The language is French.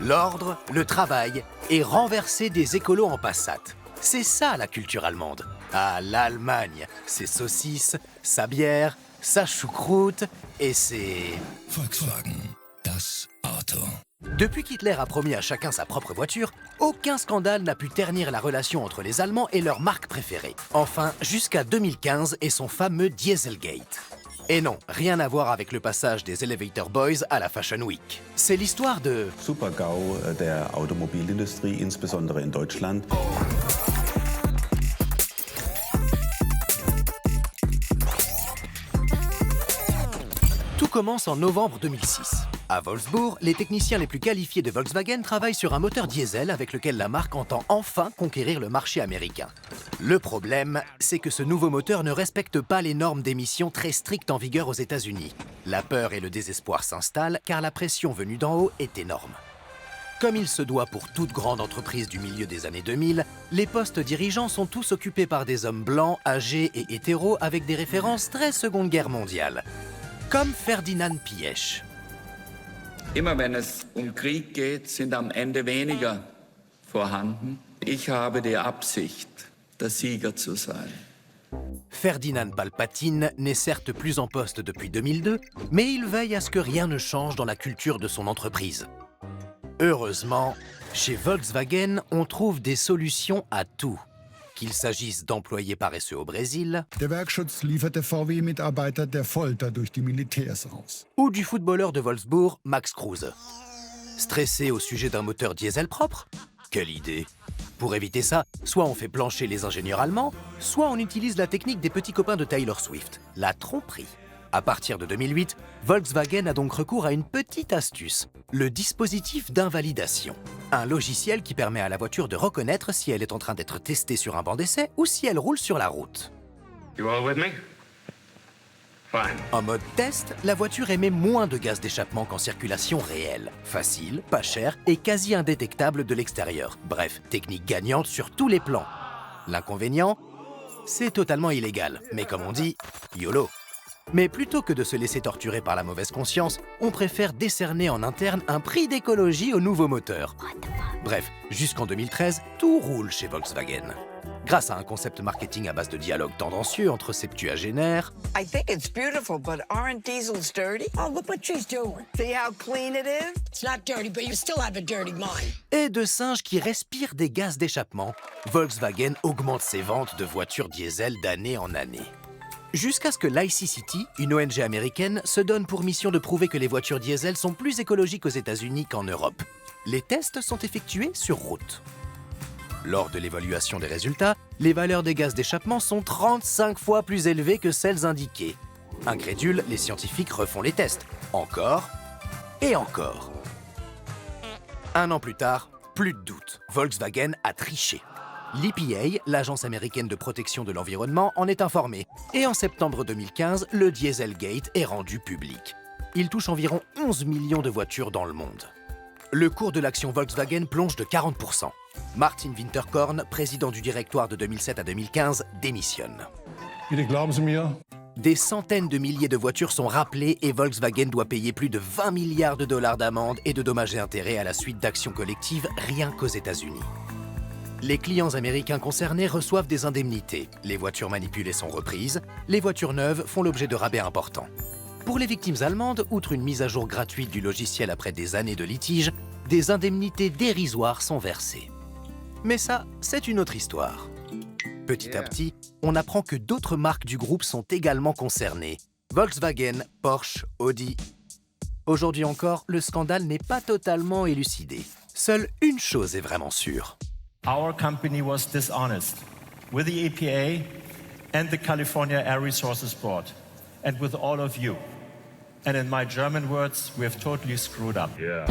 L'ordre, le travail et renverser des écolos en Passat. C'est ça la culture allemande. Ah, l'Allemagne, ses saucisses, sa bière, sa choucroute et ses... Volkswagen, das Auto. Depuis qu'Hitler a promis à chacun sa propre voiture, aucun scandale n'a pu ternir la relation entre les Allemands et leur marque préférée. Enfin, jusqu'à 2015 et son fameux Dieselgate. Et non, rien à voir avec le passage des Elevator Boys à la Fashion Week. C'est l'histoire de... Super-GAU der Automobilindustrie, insbesondere in Deutschland. Tout commence en novembre 2006. À Wolfsburg, les techniciens les plus qualifiés de Volkswagen travaillent sur un moteur diesel avec lequel la marque entend enfin conquérir le marché américain. Le problème, c'est que ce nouveau moteur ne respecte pas les normes d'émission très strictes en vigueur aux États-Unis. La peur et le désespoir s'installent car la pression venue d'en haut est énorme. Comme il se doit pour toute grande entreprise du milieu des années 2000, les postes dirigeants sont tous occupés par des hommes blancs, âgés et hétéros avec des références très Seconde Guerre mondiale. Comme Ferdinand Piëch. Immer wenn es Krieg geht, sind am Ende weniger vorhanden. Ich habe die Absicht, der Sieger zu sein. Ferdinand Palpatine n'est certes plus en poste depuis 2002, mais il veille à ce que rien ne change dans la culture de son entreprise. Heureusement, chez Volkswagen, on trouve des solutions à tout. Qu'il s'agisse d'employés paresseux au Brésil, Der Werkschutz lieferte VW-Mitarbeiter der Folter durch die Militärs aus. ou du footballeur de Wolfsburg, Max Kruse. Stressé au sujet d'un moteur diesel propre? Quelle idée! Pour éviter ça, soit on fait plancher les ingénieurs allemands, soit on utilise la technique des petits copains de Taylor Swift, la tromperie. À partir de 2008, Volkswagen a donc recours à une petite astuce, le dispositif d'invalidation. Un logiciel qui permet à la voiture de reconnaître si elle est en train d'être testée sur un banc d'essai ou si elle roule sur la route. You all with me? Fine. En mode test, la voiture émet moins de gaz d'échappement qu'en circulation réelle. Facile, pas cher et quasi indétectable de l'extérieur. Bref, technique gagnante sur tous les plans. L'inconvénient, c'est totalement illégal. Mais comme on dit, YOLO. Mais plutôt que de se laisser torturer par la mauvaise conscience, on préfère décerner en interne un prix d'écologie au nouveau moteur. Bref, jusqu'en 2013, tout roule chez Volkswagen. Grâce à un concept marketing à base de dialogue tendancieux entre septuagénaires, I think it's beautiful, but aren't diesels dirty? Oh, look what she's doing. See how clean it is? It's not dirty, but you still have a dirty mind. et de singes qui respirent des gaz d'échappement, Volkswagen augmente ses ventes de voitures diesel d'année en année. Jusqu'à ce que l'ICCT, une ONG américaine, se donne pour mission de prouver que les voitures diesel sont plus écologiques aux États-Unis qu'en Europe. Les tests sont effectués sur route. Lors de l'évaluation des résultats, les valeurs des gaz d'échappement sont 35 fois plus élevées que celles indiquées. Incrédules, les scientifiques refont les tests. Encore et encore. Un an plus tard, plus de doute, Volkswagen a triché. L'EPA, l'agence américaine de protection de l'environnement, en est informée. Et en septembre 2015, le Dieselgate est rendu public. Il touche environ 11 millions de voitures dans le monde. Le cours de l'action Volkswagen plonge de 40%. Martin Winterkorn, président du directoire de 2007 à 2015, démissionne. Bitte glauben Sie mir. Des centaines de milliers de voitures sont rappelées et Volkswagen doit payer plus de 20 milliards de dollars d'amendes et de dommages et intérêts à la suite d'actions collectives rien qu'aux États-Unis. Les clients américains concernés reçoivent des indemnités. Les voitures manipulées sont reprises. Les voitures neuves font l'objet de rabais importants. Pour les victimes allemandes, outre une mise à jour gratuite du logiciel après des années de litige, des indemnités dérisoires sont versées. Mais ça, c'est une autre histoire. Petit à petit, on apprend que d'autres marques du groupe sont également concernées. Volkswagen, Porsche, Audi. Aujourd'hui encore, le scandale n'est pas totalement élucidé. Seule une chose est vraiment sûre. Our company was dishonest with the EPA and the California Air Resources Board and with all of you. And in my German words, we have totally screwed up. Yeah.